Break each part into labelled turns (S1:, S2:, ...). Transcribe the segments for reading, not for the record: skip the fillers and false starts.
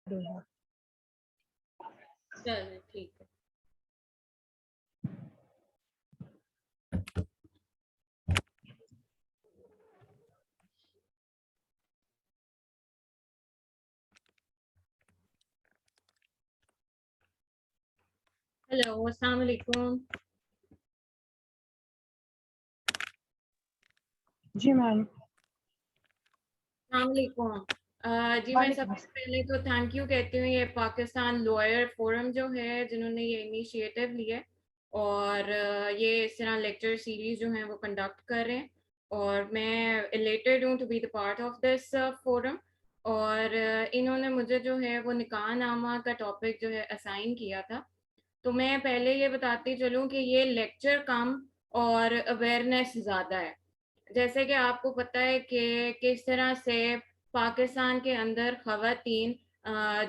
S1: चलो ठीक है। हेलो, अस्सलाम वालेकुम।
S2: जी मैम।
S1: अस्सलाम वालेकुम। जी, मैं
S2: वालेकुम
S1: सबसे पहले तो थैंक यू कहती हूँ ये पाकिस्तान लॉयर फोरम जो है जिन्होंने ये इनिशिएटिव लिया और ये इस तरह लेक्चर सीरीज जो है वो कंडक्ट कर रहे हैं और मैं इलेटेड हूँ to be the part of this forum. और इन्होंने मुझे जो है वो निकाह नामा का टॉपिक जो है असाइन किया था। तो मैं पहले ये बताती चलूँ कि ये लेक्चर कम और अवेयरनेस ज़्यादा है। जैसे कि आपको पता है कि किस तरह से पाकिस्तान के अंदर खवातीन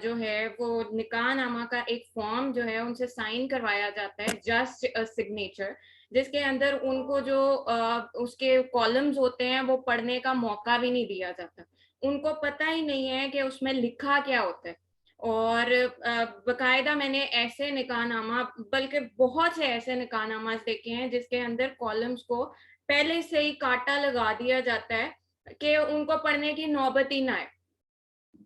S1: जो है वो निकाह नामा का एक फॉर्म जो है उनसे साइन करवाया जाता है, जस्ट अ सिग्नेचर, जिसके अंदर उनको जो उसके कॉलम्स होते हैं वो पढ़ने का मौका भी नहीं दिया जाता। उनको पता ही नहीं है कि उसमें लिखा क्या होता है। और बकायदा मैंने ऐसे निकाहनामा, बल्कि बहुत से ऐसे निकाहनामा देखे हैं जिसके अंदर कॉलम्स को पहले से ही कांटा लगा दिया जाता है कि उनको पढ़ने की नौबत ही ना आए।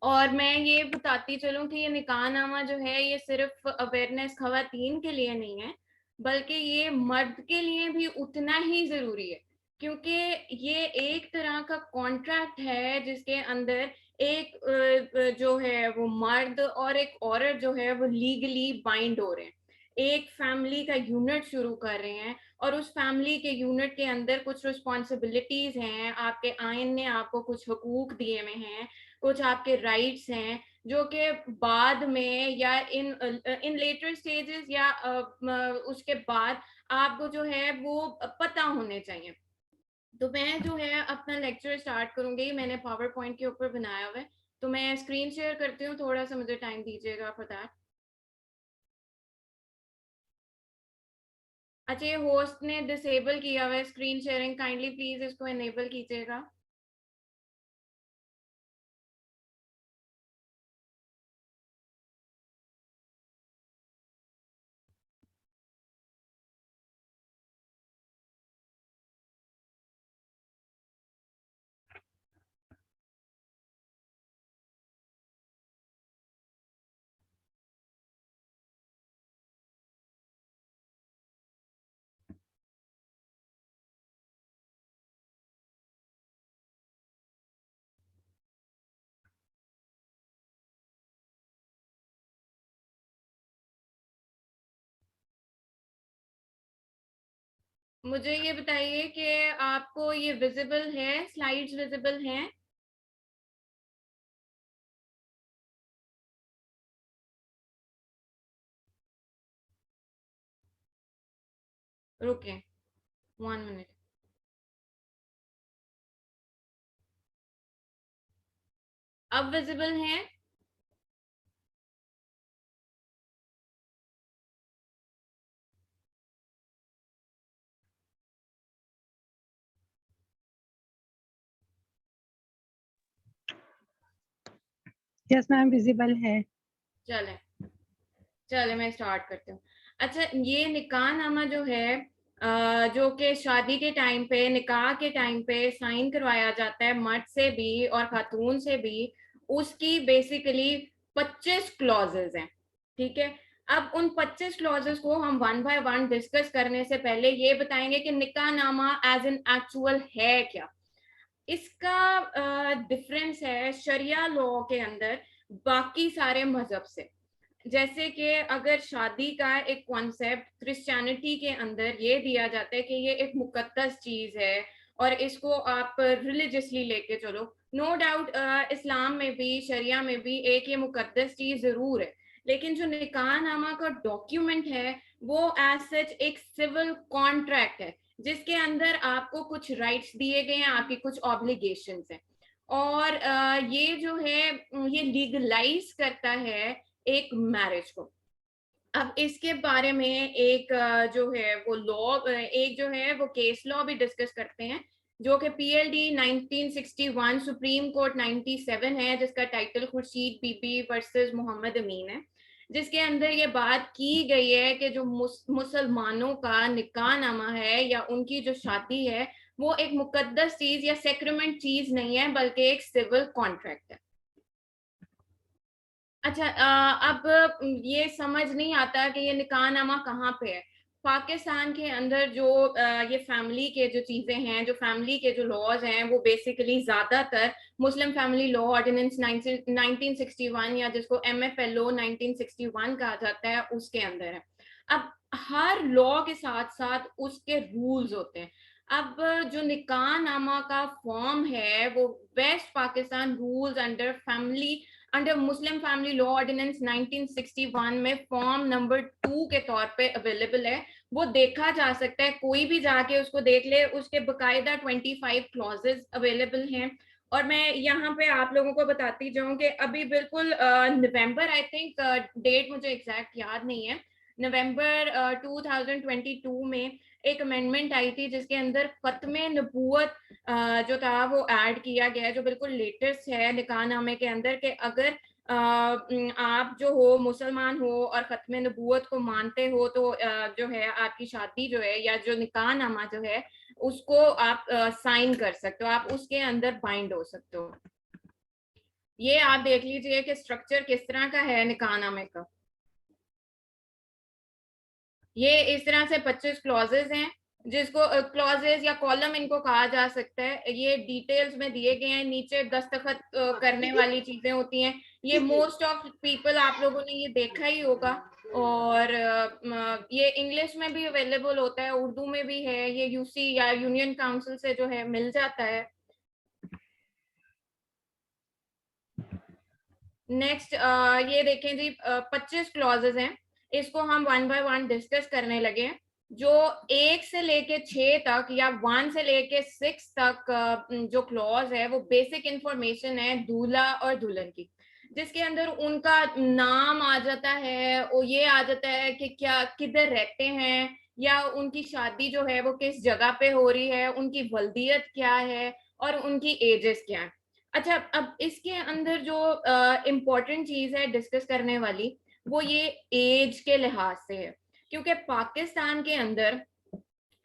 S1: और मैं ये बताती चलूं कि ये निकाहनामा जो है ये सिर्फ अवेयरनेस खवातीन के लिए नहीं है, बल्कि ये मर्द के लिए भी उतना ही जरूरी है, क्योंकि ये एक तरह का कॉन्ट्रैक्ट है जिसके अंदर एक जो है वो मर्द और एक औरत जो है वो लीगली बाइंड हो रहे हैं, एक फैमिली का यूनिट शुरू कर रहे हैं। और उस फैमिली के यूनिट के अंदर कुछ रिस्पॉन्सिबिलिटीज हैं, आपके आइन ने आपको कुछ हकूक दिए हुए हैं, कुछ आपके राइट्स हैं जो कि बाद में या इन इन लेटर स्टेजेस या उसके बाद आपको जो है वो पता होने चाहिए। तो मैं जो है अपना लेक्चर स्टार्ट करूंगी, मैंने पावर पॉइंट के ऊपर बनाया हुआ है, तो मैं स्क्रीन शेयर करती हूँ, थोड़ा सा मुझे टाइम दीजिएगा फॉर दैट। अच्छा, ये होस्ट ने डिसेबल किया हुआ है स्क्रीन शेयरिंग, काइंडली प्लीज इसको इनेबल कीजिएगा। मुझे ये बताइए कि आपको ये विजिबल है, स्लाइड्स विजिबल हैं? रुके 1 मिनट। अब विजिबल हैं?
S2: यस मैम, विजिबल है।
S1: चले चले मैं स्टार्ट करती हूँ। अच्छा, ये निकाह नामा जो है जो कि शादी के टाइम पे, निकाह के टाइम पे साइन करवाया जाता है मर्द से भी और खातून से भी, उसकी बेसिकली 25 क्लॉजेस हैं। ठीक है। अब उन 25 क्लॉजेस को हम वन बाय वन डिस्कस करने से पहले ये बताएंगे कि निकाह नामा एज एन एक्चुअल है क्या। इसका डिफरेंस है शरिया लॉ के अंदर बाकी सारे मजहब से। जैसे कि अगर शादी का एक कॉन्सेप्ट क्रिश्चियनिटी के अंदर ये दिया जाता है कि ये एक मुकद्दस चीज है और इसको आप रिलीजियसली लेके चलो, नो डाउट इस्लाम में भी शरिया में भी एक ये मुकद्दस चीज जरूर है। लेकिन जो निकाह नामा का डॉक्यूमेंट है वो एज सच एक सिविल कॉन्ट्रैक्ट है जिसके अंदर आपको कुछ राइट्स दिए गए हैं, आपकी कुछ ऑब्लिगेशंस हैं। और ये जो है ये लीगलाइज करता है एक मैरिज को। अब इसके बारे में एक जो है वो लॉ, एक जो है वो केस लॉ भी डिस्कस करते हैं जो कि PLD 1961 सुप्रीम कोर्ट 97 है, जिसका टाइटल खुर्शीद बीबी वर्सेस मोहम्मद अमीन है, जिसके अंदर ये बात की गई है कि जो मुसलमानों का निकाह नामा है या उनकी जो शादी है वो एक मुकद्दस चीज या सेक्रेमेंट चीज नहीं है, बल्कि एक सिविल कॉन्ट्रैक्ट है। अच्छा, अब ये समझ नहीं आता कि ये निकाहनामा कहाँ पे है। पाकिस्तान के अंदर जो ये फैमिली के जो चीजें हैं, जो फैमिली के जो लॉज हैं, वो बेसिकली ज्यादातर मुस्लिम फैमिली लॉ ऑर्डिनेंस 1961 या जिसको MFLO 1961 कहा जाता है, उसके अंदर है। अब हर लॉ के साथ साथ उसके रूल्स होते हैं। अब जो निकाहनामा का फॉर्म है वो West Pakistan rules under Muslim family law ordinance 1961 में फॉर्म नंबर 2 के तौर पे अवेलेबल है। वो देखा जा सकता है, कोई भी जाके उसको देख ले, उसके बकायदा 25 क्लॉजेस अवेलेबल हैं। और मैं यहाँ पे आप लोगों को बताती जाऊं कि अभी बिल्कुल नवंबर, आई थिंक डेट मुझे एग्जैक्ट याद नहीं है, नवंबर 2022 में एक अमेंडमेंट आई थी जिसके अंदर खत्मे नबूवत जो था वो ऐड किया गया है, जो बिल्कुल लेटेस्ट है निकाहनामे के अंदर, कि अगर आप जो हो मुसलमान हो और खत्मे नबूवत को मानते हो तो जो है आपकी शादी जो है या जो निकाहनामा जो है उसको आप साइन कर सकते हो, आप उसके अंदर बाइंड हो सकते हो। ये आप देख लीजिए कि स्ट्रक्चर किस तरह का है निकाहनामे का। ये इस तरह से 25 क्लॉजेस हैं, जिसको क्लॉजेस या कॉलम इनको कहा जा सकता है। ये डिटेल्स में दिए गए हैं, नीचे दस्तखत करने वाली चीजें होती हैं। ये मोस्ट ऑफ पीपल आप लोगों ने ये देखा ही होगा, और ये इंग्लिश में भी अवेलेबल होता है, उर्दू में भी है, ये UC या यूनियन काउंसिल से जो है मिल जाता है। नेक्स्ट ये देखें जी, 25 क्लॉजेस हैं, इसको हम 1 बाय 1 डिस्कस करने लगे। जो 1 से लेके 6 तक या 1 से लेके 6 तक जो क्लॉज है वो बेसिक इंफॉर्मेशन है दूल्हा और दुल्हन की, जिसके अंदर उनका नाम आ जाता है, और ये आ जाता है कि क्या किधर रहते हैं, या उनकी शादी जो है वो किस जगह पे हो रही है, उनकी वल्दियत क्या है, और उनकी एजेस क्या है। अच्छा, अब इसके अंदर जो इम्पोर्टेंट चीज है डिस्कस करने वाली, वो ये एज के लिहाज से है, क्योंकि पाकिस्तान के अंदर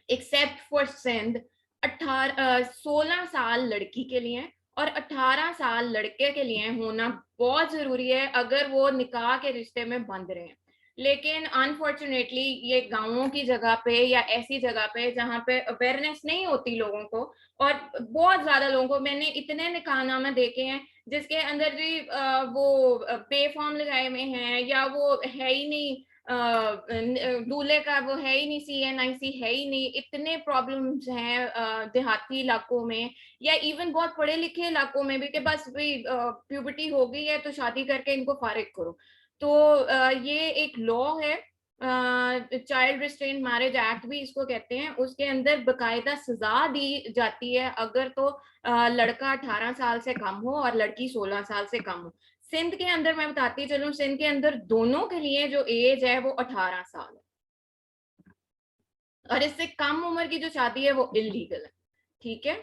S1: एक्सेप्ट फॉर सिंध 16 साल लड़की के लिए और 18 साल लड़के के लिए होना बहुत जरूरी है अगर वो निकाह के रिश्ते में बंध रहे हैं। लेकिन अनफॉर्चुनेटली ये गांवों की जगह पे या ऐसी जगह पे जहाँ पे अवेयरनेस नहीं होती लोगों को, और बहुत ज्यादा लोगों को, मैंने इतने निकाहनामे देखे हैं जिसके अंदर जी वो पे फॉर्म लगाए हुए हैं, या वो है ही नहीं, दूल्हे का वो है ही नहीं, CNIC है ही नहीं। इतने प्रॉब्लम्स हैं देहाती इलाकों में या इवन बहुत पढ़े लिखे इलाकों में भी, कि बस भाई प्यूबर्टी हो गई है तो शादी करके इनको फारिग करो। तो ये एक लॉ है, चाइल्ड रिस्ट्रेन मैरिज एक्ट भी इसको कहते हैं, उसके अंदर बकायदा सजा दी जाती है अगर तो लड़का 18 साल से कम हो और लड़की 16 साल से कम हो। सिंध के अंदर मैं बताती चलूं, सिंध के अंदर दोनों के लिए जो एज है वो 18 साल है, और इससे कम उम्र की जो शादी है वो इलीगल है। ठीक है।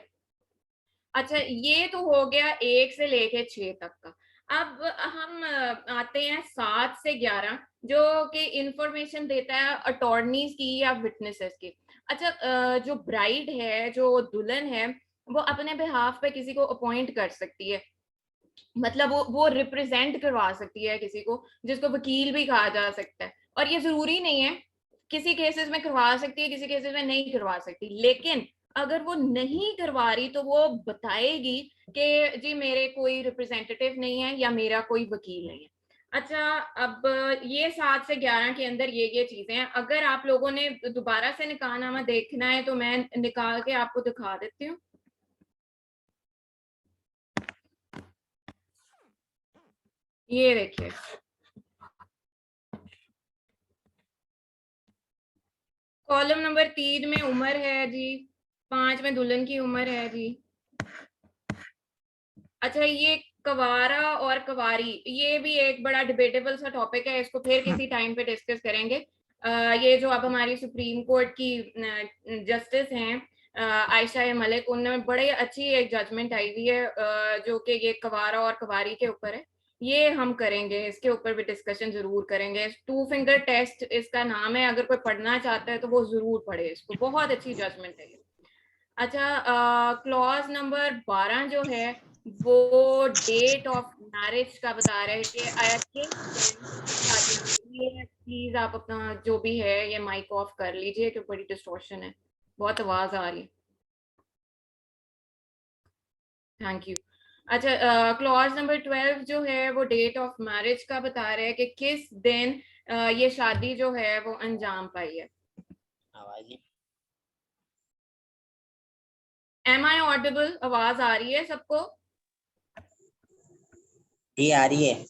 S1: अच्छा, ये तो हो गया 1 से लेके 6 तक का। अब हम आते हैं 7 से 11, जो कि इंफॉर्मेशन देता है अटॉर्नीज की या विटनेसेस की। अच्छा, जो ब्राइड है, जो दुल्हन है, वो अपने बिहाफ पे किसी को अपॉइंट कर सकती है, मतलब वो रिप्रेजेंट करवा सकती है किसी को, जिसको वकील भी कहा जा सकता है। और ये जरूरी नहीं है, किसी केसेस में करवा सकती है, किसी केसेस में नहीं करवा सकती, लेकिन अगर वो नहीं करवा रही तो वो बताएगी कि जी मेरे कोई रिप्रेजेंटेटिव नहीं है या मेरा कोई वकील नहीं है। अच्छा, अब ये 7 से 11 के अंदर ये चीजें हैं। अगर आप लोगों ने दोबारा से निकाहनामा देखना है तो मैं निकाल के आपको दिखा देती हूँ। ये देखिए, कॉलम नंबर 3 में उम्र है जी, 5 में दुल्हन की उम्र है जी। अच्छा, ये कवारा और कवारी, ये भी एक बड़ा डिबेटेबल सा टॉपिक है, इसको फिर किसी टाइम पे डिस्कस करेंगे। ये जो अब हमारी सुप्रीम कोर्ट की जस्टिस हैं, आयशा मलिक, उनमें बड़ी अच्छी एक जजमेंट आई हुई है जो कि ये कवारा और कवारी के ऊपर है। ये हम करेंगे, इसके ऊपर भी डिस्कशन जरूर करेंगे। टू फिंगर टेस्ट इसका नाम है, अगर कोई पढ़ना चाहता है तो वो जरूर पढ़े इसको, बहुत अच्छी जजमेंट है ये। अच्छा, क्लॉज नंबर 12 जो है वो डेट ऑफ मैरिज का बता रहे हैं कि किस दिन शादी होगी है। प्लीज आप अपना जो भी है ये माइक ऑफ कर लीजिए क्योंकि बड़ी डिस्टॉर्शन है, बहुत आवाज आ रही है। Thank you. अच्छा, क्लॉज नंबर 12 जो है वो डेट ऑफ मैरिज का बता रहे हैं कि किस दिन ये शादी जो है वो अंजाम पाई है। Am I audible? आवाज आ रही है सबको?
S3: जी आ रही है।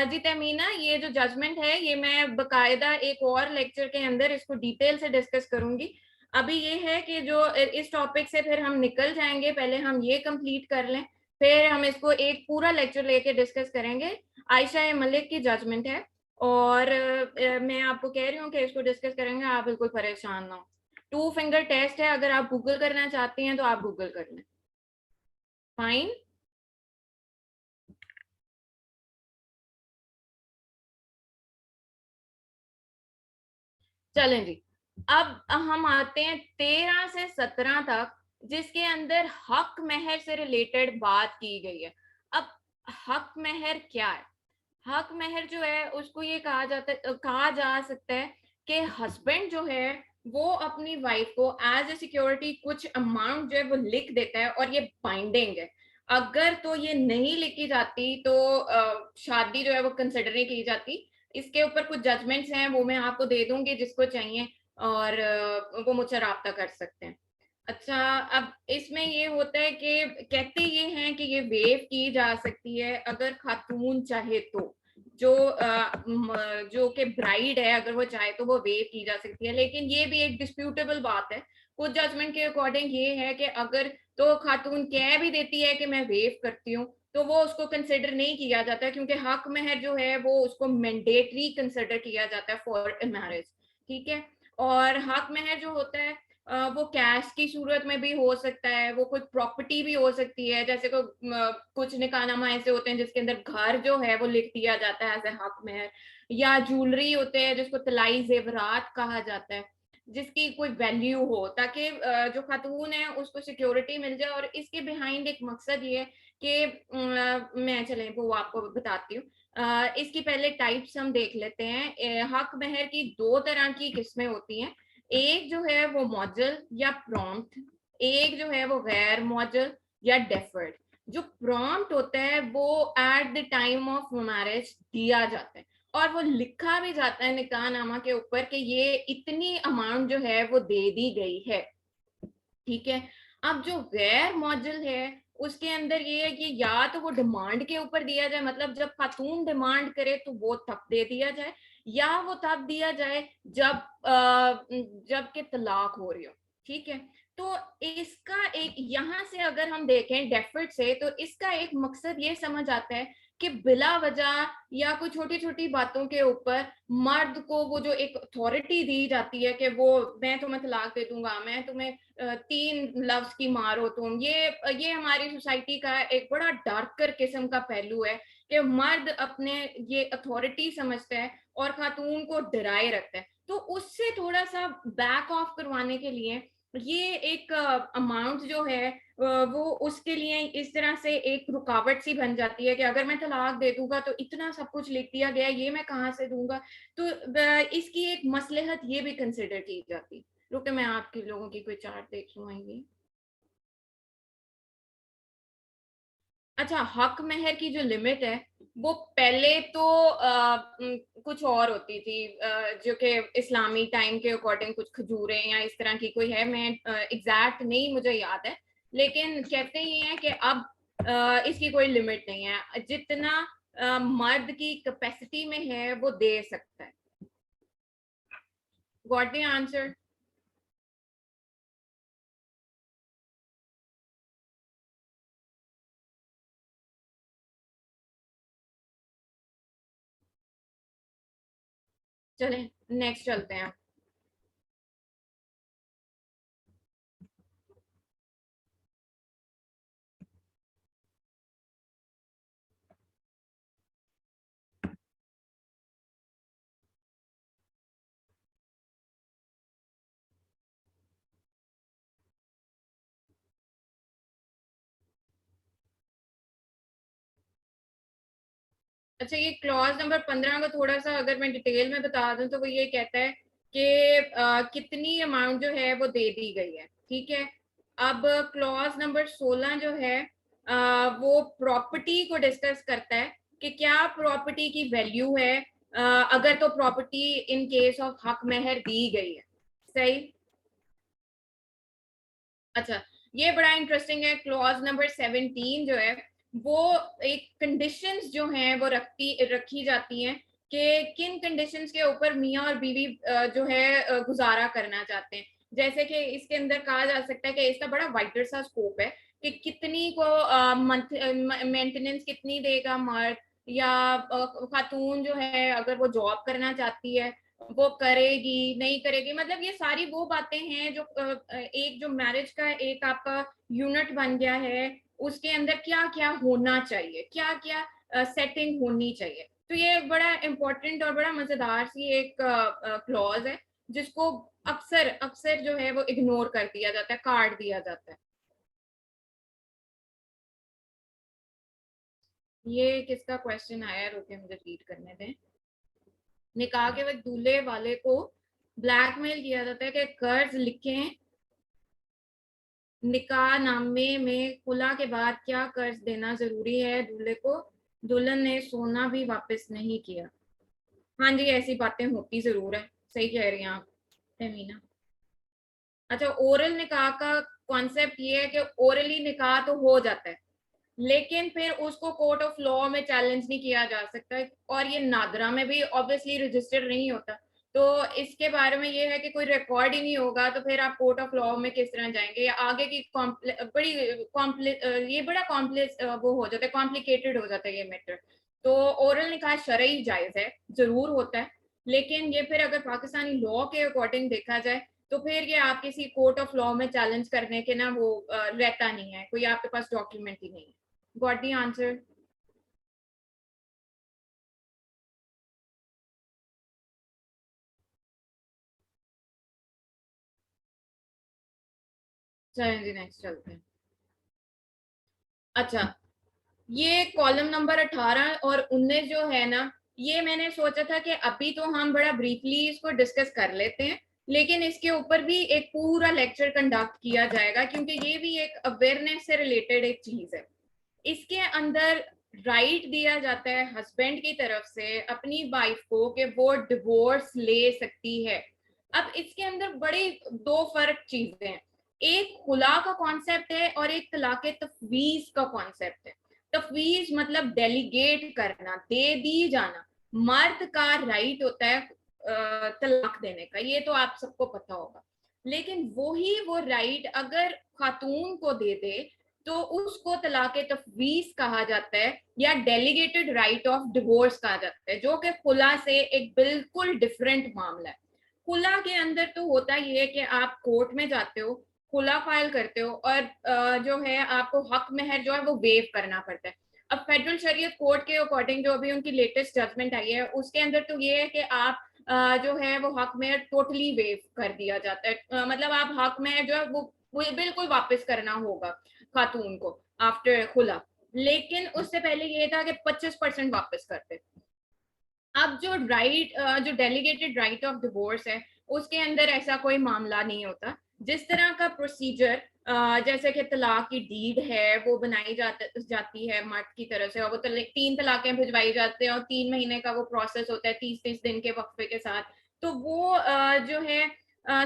S1: जी तमीना, ये जो जजमेंट है ये मैं बकायदा एक और लेक्चर के अंदर इसको डिटेल से डिस्कस करूंगी। अभी ये है कि जो इस टॉपिक से फिर हम निकल जाएंगे, पहले हम ये कंप्लीट कर लें, फिर हम इसको एक पूरा लेक्चर लेके डिस्कस करेंगे। आयशा मलिक की जजमेंट है और मैं आपको कह रही हूँ कि इसको डिस्कस करेंगे, आप बिल्कुल परेशान ना हो। टू फिंगर टेस्ट है, अगर आप गूगल करना चाहती हैं तो आप गूगल कर लें। फाइन। चलें जी, अब हम आते हैं 13 से 17 तक, जिसके अंदर हक महर से रिलेटेड बात की गई है। अब हक महर क्या है? हक महर जो है उसको ये कहा जा सकता है कि हस्बैंड जो है वो अपनी वाइफ को एज ए सिक्योरिटी कुछ अमाउंट जो है वो लिख देता है और ये बाइंडिंग है। अगर तो ये नहीं लिखी जाती तो शादी जो है वो कंसिडर नहीं की जाती। इसके ऊपर कुछ जजमेंट्स हैं, वो मैं आपको दे दूंगी जिसको चाहिए, और वो मुझसे राब्ता कर सकते हैं। अच्छा, अब इसमें ये होता है कि कहते ये हैं कि ये वेव की जा सकती है अगर खातून चाहे तो, जो कि ब्राइड है अगर वो चाहे तो वो वेव की जा सकती है, लेकिन ये भी एक डिस्प्यूटेबल बात है। कुछ जजमेंट के अकॉर्डिंग ये है कि अगर तो खातून कह भी देती है कि मैं वेव करती हूँ तो वो उसको कंसिडर नहीं किया जाता, क्योंकि हक महर जो है वो उसको मैंडेटरी कंसिडर किया जाता है फॉर मैरिज। ठीक है। और हक महर जो होता है वो कैश की सूरत में भी हो सकता है, वो कुछ प्रॉपर्टी भी हो सकती है, जैसे को कुछ निकाहनामा ऐसे होते हैं जिसके अंदर घर जो है वो लिख दिया जाता है एज ए हक मेहर, या ज्वेलरी होते हैं जिसको तलाई जेवरात कहा जाता है जिसकी कोई वैल्यू हो, ताकि जो खातून है उसको सिक्योरिटी मिल जाए। और इसके बिहाइंड एक मकसद ये है कि मैं चले वो आपको बताती हूँ। इसकी पहले टाइप्स हम देख लेते हैं। हक महर की दो तरह की किस्में होती हैं। एक जो है वो मॉडल या प्रॉम्प्ट, एक जो है वो गैर मॉडल या डेफर्ड। जो प्रॉम्प्ट होता है वो at the time of marriage दिया जाता है और वो लिखा भी जाता है निकाहनामा के ऊपर कि ये इतनी अमाउंट जो है वो दे दी गई है। ठीक है। अब जो गैर मॉडल है उसके अंदर ये है कि या तो वो डिमांड के ऊपर दिया जाए, मतलब जब खातून डिमांड करे तो वो तब दे दिया जाए, या वो तब दिया जाए जब जब के तलाक हो रही हो। ठीक है। तो इसका एक यहाँ से अगर हम देखें डेफर्ड से, तो इसका एक मकसद ये समझ आता है कि बिला वजह या कोई छोटी छोटी बातों के ऊपर मर्द को वो जो एक अथॉरिटी दी जाती है कि वो मैं तुम्हें तलाक दे दूंगा, मैं तुम्हें 3 लफ्ज की मार हो तुम, ये हमारी सोसाइटी का एक बड़ा डार्कर किस्म का पहलू है कि मर्द अपने ये अथॉरिटी समझता है और खातून को डराए रखता है। तो उससे थोड़ा सा बैक ऑफ करवाने के लिए ये एक अमाउंट जो है वो उसके लिए इस तरह से एक रुकावट सी बन जाती है कि अगर मैं तलाक दे दूंगा तो इतना सब कुछ लिख दिया गया, ये मैं कहाँ से दूंगा। तो इसकी एक मसलहत ये भी कंसिडर की जाती। रुके मैं आपके लोगों की कोई चार्ट देख लूँ आएंगी। अच्छा, हक महर की जो लिमिट है वो पहले तो कुछ और होती थी, जो कि इस्लामी टाइम के अकॉर्डिंग कुछ खजूरें या इस तरह की कोई है, मैं एग्जैक्ट नहीं मुझे याद है, लेकिन कहते ही हैं कि अब इसकी कोई लिमिट नहीं है, जितना मर्द की कैपेसिटी में है वो दे सकता है। Got the answer? चलें नेक्स्ट चलते हैं। अच्छा, ये क्लॉज नंबर 15 को थोड़ा सा अगर मैं डिटेल में बता दूं तो वो ये कहता है कि कितनी अमाउंट जो है वो दे दी गई है, ठीक है। अब क्लॉज नंबर 16 जो है वो प्रॉपर्टी को डिस्कस करता है कि क्या प्रॉपर्टी की वैल्यू है, अगर तो प्रॉपर्टी इन केस ऑफ हक मेहर दी गई है। सही। अच्छा, ये बड़ा इंटरेस्टिंग है। क्लॉज नंबर 17 जो है वो एक कंडीशंस जो हैं वो रखी जाती हैं कि किन कंडीशंस के ऊपर मियाँ और बीवी जो है गुजारा करना चाहते हैं। जैसे कि इसके अंदर कहा जा सकता है कि इसका बड़ा वाइडर सा स्कोप है कि कितनी को मंथ मेंटेनेंस कितनी देगा मर्द, या खातून जो है अगर वो जॉब करना चाहती है वो करेगी नहीं करेगी। मतलब ये सारी वो बातें हैं जो एक जो मैरिज का एक आपका यूनिट बन गया है, उसके अंदर क्या क्या होना चाहिए, क्या क्या सेटिंग होनी चाहिए। तो ये बड़ा इंपॉर्टेंट और बड़ा मजेदार सी एक क्लॉज है जिसको अक्सर अक्सर जो है वो इग्नोर कर दिया जाता है, काट दिया जाता है। ये किसका क्वेश्चन आया, रुके मुझे रीड करने दें। निकाह के वक्त दूल्हे वाले को ब्लैकमेल किया जाता है कि कर्ज लिखें निकाह नामे में, खुला के बाद क्या कर्ज देना जरूरी है दूल्हे को, दुल्हन ने सोना भी वापस नहीं किया। हाँ जी, ऐसी बातें होती जरूर है, सही कह रही हैं आप तहमीना। अच्छा, ओरल निकाह का कॉन्सेप्ट ये है कि ओरली निकाह तो हो जाता है लेकिन फिर उसको कोर्ट ऑफ लॉ में चैलेंज नहीं किया जा सकता, और ये नादरा में भी ऑब्वियसली रजिस्टर्ड नहीं होता। तो इसके बारे में ये है कि कोई रिकॉर्ड ही नहीं होगा तो फिर आप कोर्ट ऑफ लॉ में किस तरह जाएंगे, या आगे की बड़ी ये बड़ा कॉम्प्लेक्स वो हो जाता है, कॉम्प्लिकेटेड हो जाता है ये मैटर। तो ओरल निकाह शरई जायज है, जरूर होता है, लेकिन ये फिर अगर पाकिस्तानी लॉ के अकॉर्डिंग देखा जाए तो फिर ये आप किसी कोर्ट ऑफ लॉ में चैलेंज करने के ना वो रहता नहीं है, कोई आपके पास डॉक्यूमेंट ही नहीं है। Got the answer? चलें जी नेक्स्ट चलते हैं। अच्छा, ये कॉलम नंबर 18 और 19 जो है ना, ये मैंने सोचा था कि अभी तो हम बड़ा ब्रीफली इसको डिस्कस कर लेते हैं, लेकिन इसके ऊपर भी एक पूरा लेक्चर कंडक्ट किया जाएगा क्योंकि ये भी एक अवेयरनेस से रिलेटेड एक चीज है। इसके अंदर राइट दिया जाता है हस्बैंड की तरफ से अपनी वाइफ को कि वो डिवोर्स ले सकती है। अब इसके अंदर बड़े दो फर्क चीजें हैं, एक खुला का कॉन्सेप्ट है और एक तलाक तफवीज का कॉन्सेप्ट है। तफवीज मतलब डेलीगेट करना, दे दी जाना। मर्द का राइट होता है तलाक देने का, ये तो आप सबको पता होगा। लेकिन वो राइट अगर खातून को दे दे तो उसको तलाक तफवीज कहा जाता है, या डेलीगेटेड राइट ऑफ डिवोर्स कहा जाता है, जो कि खुला से एक बिल्कुल डिफरेंट मामला है। खुला के अंदर तो होता ही है कि आप कोर्ट में जाते हो, खुला फाइल करते हो, और जो है आपको हक मेहर जो है वो वेव करना पड़ता है। अब फेडरल शरीयत कोर्ट के अकॉर्डिंग जो अभी उनकी लेटेस्ट जजमेंट आई है उसके अंदर तो ये है कि आप जो है वो हक मेहर टोटली वेव कर दिया जाता है। मतलब आप हक मेहर जो है वो बिल्कुल वापस करना होगा खातून को आफ्टर खुला। लेकिन उससे पहले ये था कि 25% वापस करते। अब जो जो डेलीगेटेड राइट ऑफ डिवोर्स है उसके अंदर ऐसा कोई मामला नहीं होता। जिस तरह का प्रोसीजर जैसे कि तलाक की डीड है वो बनाई जाती है मर्द की तरफ से, और वो 3 तलाकें भिजवाई जाते हैं और 3 महीने का वो प्रोसेस होता है 30-30 दिन के वक्फे के साथ। तो वो जो है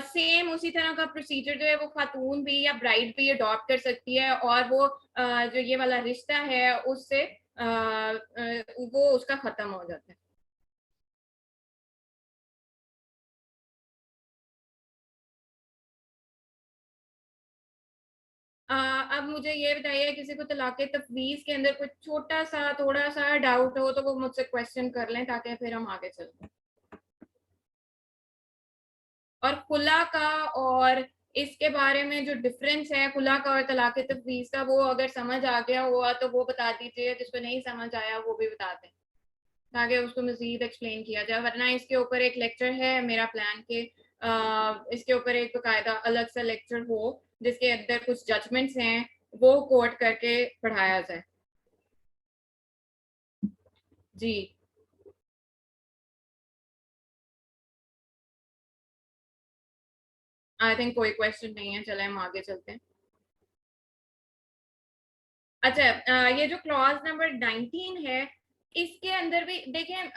S1: सेम उसी तरह का प्रोसीजर जो है वो खातून भी या ब्राइड भी अडॉप्ट कर सकती है, और वो जो ये वाला रिश्ता है उससे वो उसका खत्म हो जाता है। अब मुझे ये बताइए, किसी को तलाक तफवीज के अंदर कुछ छोटा सा थोड़ा सा डाउट हो तो वो मुझसे क्वेश्चन कर लें ताकि फिर हम आगे चलते हैं। और खुला का और इसके बारे में जो डिफरेंस है खुला का और तलाक तफवीज का, वो अगर समझ आ गया हुआ तो वो बता दीजिए, जिसको नहीं समझ आया वो भी बता दें ताकि उसको मजीद एक्सप्लेन किया जाए। वरना इसके ऊपर एक लेक्चर है मेरा प्लान के इसके ऊपर एक बाकायदा अलग सा लेक्चर हो जिसके अंदर कुछ जजमेंट्स हैं वो कोट करके पढ़ाया जाए। जी आई थिंक कोई क्वेश्चन नहीं है, चले हम आगे चलते हैं। अच्छा, ये जो क्लॉज नंबर 19 है इसके अंदर भी देखें,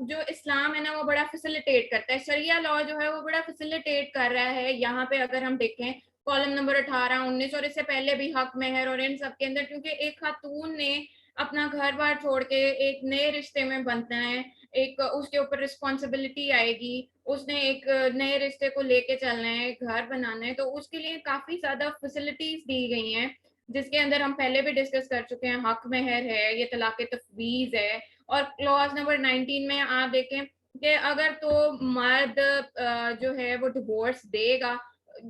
S1: जो इस्लाम है ना वो बड़ा फैसिलिटेट करता है, शरिया लॉ जो है वो बड़ा फैसिलिटेट कर रहा है यहाँ पे। अगर हम देखें कॉलम नंबर 18, 19 और इससे पहले भी हक मेहर और इन सब के अंदर, क्योंकि एक खातून ने अपना घर बार छोड़ के एक नए रिश्ते में बनना है, एक उसके ऊपर रिस्पॉन्सिबिलिटी आएगी, उसने एक नए रिश्ते को लेके चलना है, घर बनाना है, तो उसके लिए काफी ज्यादा फैसिलिटीज दी गई हैं जिसके अंदर हम पहले भी डिस्कस कर चुके हैं। हक मेहर है, ये तलाक तफवीज है। और क्लॉज नंबर 19 में आप देखें कि अगर तो मर्द जो है वो डिवोर्स देगा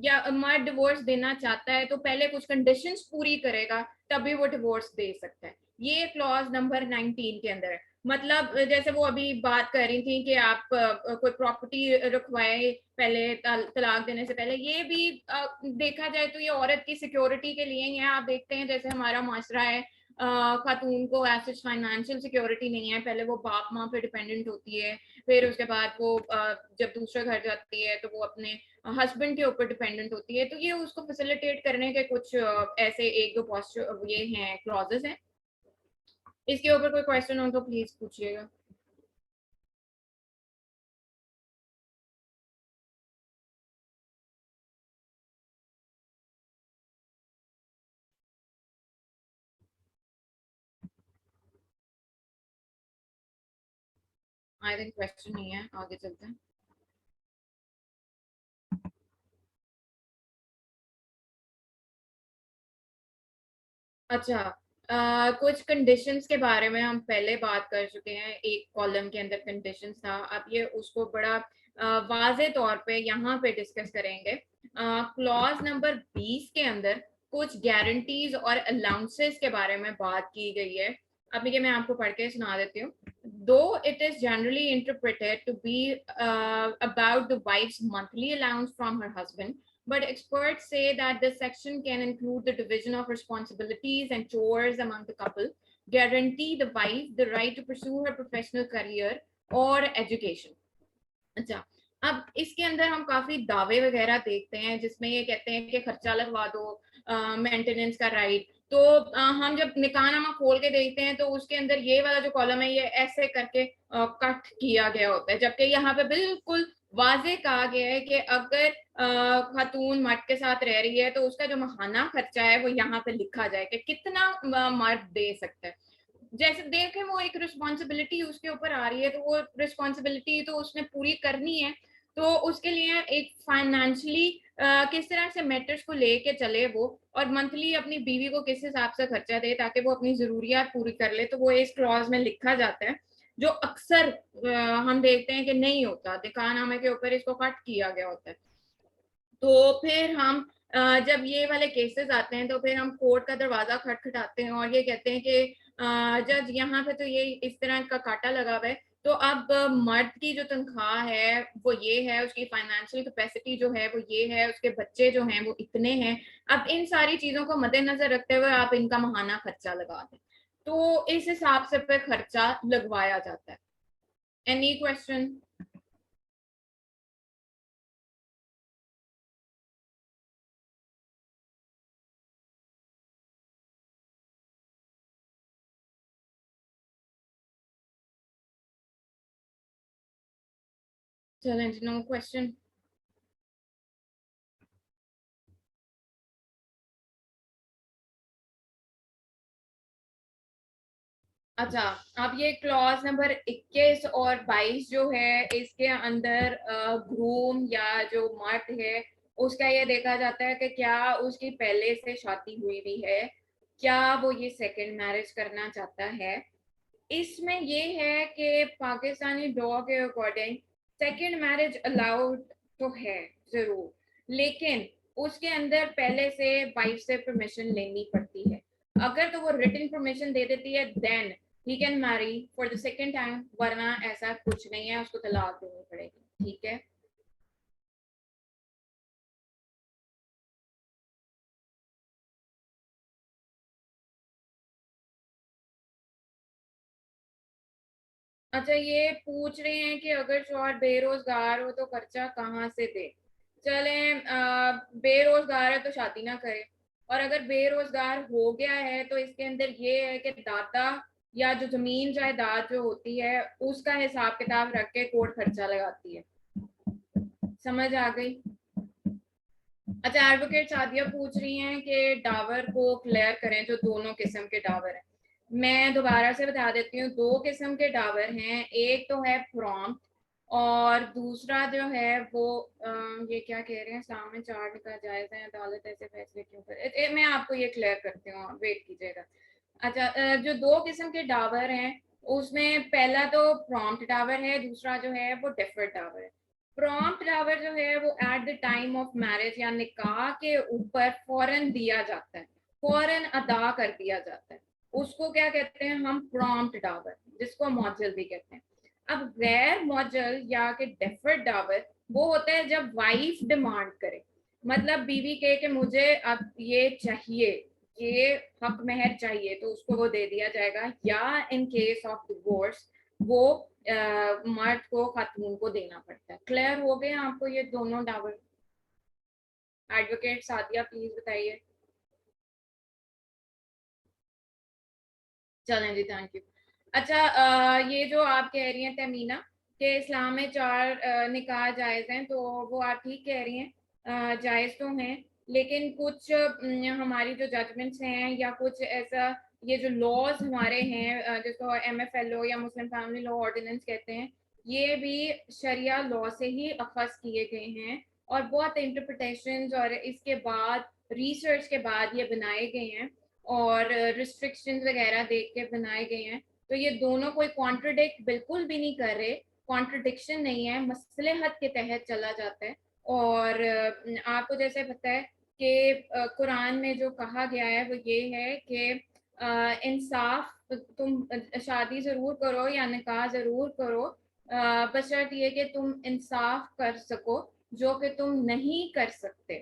S1: या मर्द डिवोर्स देना चाहता है तो पहले कुछ कंडीशंस पूरी करेगा तभी वो डिवोर्स दे सकता है। ये क्लॉज नंबर 19 के अंदर है। मतलब जैसे वो अभी बात कर रही थी कि आप कोई प्रॉपर्टी रखवाए पहले तलाक देने से पहले, ये भी देखा जाए तो ये औरत की सिक्योरिटी के लिए ही है। आप देखते हैं जैसे हमारा माशरा है, खातून को ऐसे फाइनेंशियल सिक्योरिटी नहीं है, पहले वो बाप माँ पे डिपेंडेंट होती है, फिर उसके बाद वो जब दूसरे घर जाती है तो वो अपने हस्बैंड के ऊपर डिपेंडेंट होती है। तो ये उसको फैसिलिटेट करने के कुछ ऐसे एक दो पॉस्चर ये हैं, क्लॉजेस हैं। इसके ऊपर कोई क्वेश्चन हो तो प्लीज पूछिएगा। आई थिंक क्वेश्चन नहीं है, आगे चलते हैं। अच्छा, कुछ कंडीशंस के बारे में हम पहले बात कर चुके हैं, एक कॉलम के अंदर कंडीशंस था, अब ये उसको बड़ा वाजे तौर पे यहाँ पे डिस्कस करेंगे। क्लॉज नंबर 20 के अंदर कुछ गारंटीज और अलाउंसेस के बारे में बात की गई है। अब ये मैं आपको पढ़ के सुना देती हूँ। Though it is generally interpreted to be about the wife's monthly allowance from her husband, but experts say that this section can include the division of responsibilities and chores among the couple, guarantee the wife the right to pursue her professional career or education. अच्छा, अब इसके अंदर हम काफी दावे वगैरह देखते हैं जिसमें ये कहते हैं कि खर्चा लगवा दो, मेंटेनेंस का राइट। तो हम जब निकाहनामा खोल के देखते हैं तो उसके अंदर ये वाला जो कॉलम है ये ऐसे करके कट किया गया होता है, जबकि यहाँ पे बिल्कुल वाजे कहा गया है कि अगर खातून मर्द के साथ रह रही है तो उसका जो महाना खर्चा है वो यहाँ पे लिखा जाए कि कितना मर्द दे सकता है। जैसे देखें वो एक रिस्पॉन्सिबिलिटी उसके ऊपर आ रही है तो वो रिस्पॉन्सिबिलिटी तो उसने पूरी करनी है। तो उसके लिए एक फाइनेंशियली किस तरह से मैटर्स को लेके चले वो, और मंथली अपनी बीवी को किस हिसाब से खर्चा दे ताकि वो अपनी जरूरियात पूरी कर ले, तो वो इस क्लॉज में लिखा जाता है। जो अक्सर हम देखते हैं कि नहीं होता, निकाहनामे के ऊपर इसको कट किया गया होता है। तो फिर हम जब ये वाले केसेस आते हैं तो फिर हम कोर्ट का दरवाजा खटखटाते हैं और ये कहते हैं कि जज यहाँ पे तो ये इस तरह का काटा लगा हुआ है, तो अब मर्द की जो तनख्वाह है वो ये है, उसकी फाइनेंशियल कैपेसिटी जो है वो ये है, उसके बच्चे जो हैं वो इतने हैं। अब इन सारी चीजों को मद्देनजर रखते हुए आप इनका महाना खर्चा लगा दें, तो इस हिसाब से फिर खर्चा लगवाया जाता है। Any question? चलें, नो क्वेश्चन। अच्छा, अब ये क्लॉज नंबर 21 और 22 जो है इसके अंदर ग्रूम या जो मर्द है उसका ये देखा जाता है कि क्या उसकी पहले से शादी हुई भी है, क्या वो ये सेकंड मैरिज करना चाहता है। इसमें ये है कि पाकिस्तानी लॉ के अकॉर्डिंग सेकंड मैरिज अलाउड तो है, जरूर, लेकिन उसके अंदर पहले से वाइफ से परमिशन लेनी पड़ती है। अगर तो वो रिटन परमिशन दे देती है then he can marry for the second time, वरना ऐसा कुछ नहीं है, उसको तलाक देनी पड़ेगी। ठीक है। अच्छा, ये पूछ रहे हैं कि अगर शौहर बेरोजगार हो तो खर्चा कहाँ से दे। चले, बेरोजगार है तो शादी ना करे, और अगर बेरोजगार हो गया है तो इसके अंदर ये है कि दाता या जो जमीन जायदाद जो होती है उसका हिसाब किताब रख के कोर्ट खर्चा लगाती है। समझ आ गई। अच्छा, एडवोकेट सादिया पूछ रही हैं कि डावर को क्लियर करें, जो दोनों किस्म के डावर हैं। मैं दोबारा से बता देती हूँ, दो किस्म के डावर हैं, एक तो है प्रॉम्प्ट और दूसरा जो है वो ये क्या कह रहे हैं, सामने चार्ट का जायजा है, अदालत ऐसे फैसले क्यों करे। मैं आपको ये क्लियर करती हूँ, वेट कीजिएगा। अच्छा, जो दो किस्म के डावर हैं उसमें पहला तो प्रॉम्प्ट डावर है, दूसरा जो है वो डेफर्ड डावर है। प्रॉम्प्ट डावर जो है वो at the time of marriage या निकाह के ऊपर फौरन दिया जाता है, फौरन अदा कर दिया जाता है। उसको क्या कहते हैं हम, प्रॉम्प्ट डावर, जिसको मौजल भी कहते हैं। अब गैर मौजल या के डेफर्ड डावर वो होता है जब वाइफ डिमांड करे, मतलब बीवी कहे कि मुझे अब ये चाहिए, ये हक महर चाहिए, तो उसको वो दे दिया जाएगा। या इन केस ऑफ डिवोर्स वो मर्द को खातून को देना पड़ता है। क्लियर हो गए आपको ये दोनों डावर। एडवोकेट सादिया प्लीज बताइए। चलें जी, थैंक यू। अच्छा, ये जो आप कह रही हैं तमीना कि इस्लाम में चार निकाह जायज़ हैं, तो वो आप ठीक कह रही हैं, जायज़ तो हैं, लेकिन कुछ हमारी जो जजमेंट्स हैं या कुछ ऐसा, ये जो लॉज हमारे हैं जिसको MFLO या मुस्लिम फैमिली लॉ ऑर्डिनेंस कहते हैं, ये भी शरिया लॉ से ही अखज़ किए गए हैं, और बहुत इंटरप्रिटेशंस और इसके बाद रिसर्च के बाद ये बनाए गए हैं, और रिस्ट्रिक्शंस वगैरह देख के बनाए गए हैं। तो ये दोनों कोई कॉन्ट्रडिक्ट बिल्कुल भी नहीं कर रहे, कॉन्ट्रडिक्शन नहीं है, मसलहत के तहत चला जाता है। और आपको जैसे पता है कि कुरान में जो कहा गया है वो ये है कि इंसाफ, तुम शादी ज़रूर करो या निकाह ज़रूर करो, बशर्त ये कि तुम इंसाफ कर सको, जो कि तुम नहीं कर सकते।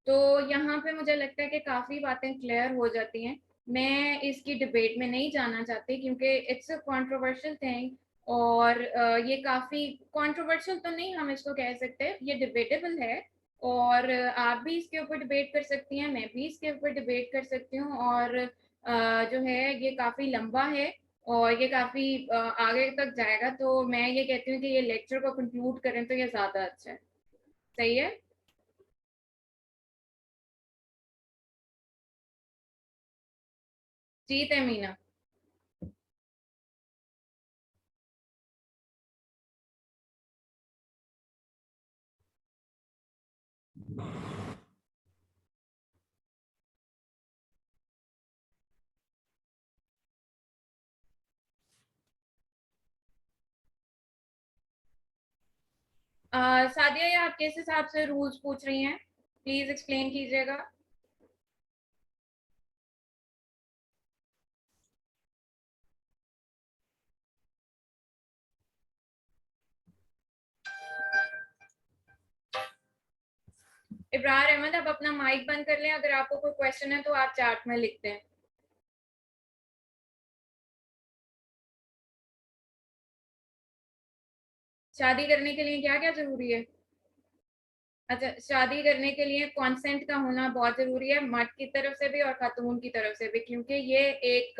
S1: तो यहाँ पे मुझे लगता है कि काफ़ी बातें क्लियर हो जाती हैं। मैं इसकी डिबेट में नहीं जाना चाहती क्योंकि इट्स अ कंट्रोवर्शियल थिंग, और ये काफ़ी कंट्रोवर्शियल तो नहीं हम इसको कह सकते, ये डिबेटेबल है। और आप भी इसके ऊपर डिबेट कर सकती हैं, मैं भी इसके ऊपर डिबेट कर सकती हूँ, और जो है ये काफ़ी लंबा है और ये काफ़ी आगे तक जाएगा। तो मैं ये कहती हूँ कि ये लेक्चर को कंक्लूड करें तो ये ज़्यादा अच्छा है। सही है। जी तमीना। सादिया, ये आप किस हिसाब से रूल्स पूछ रही हैं, प्लीज एक्सप्लेन कीजिएगा। इब्रार अहमद, आप अपना माइक बंद कर लें, अगर आपको कोई क्वेश्चन है तो आप चैट में लिखते हैं। शादी करने के लिए क्या क्या जरूरी है। अच्छा, शादी करने के लिए कॉन्सेंट का होना बहुत जरूरी है, मर्द की तरफ से भी और खातून की तरफ से भी, क्योंकि ये एक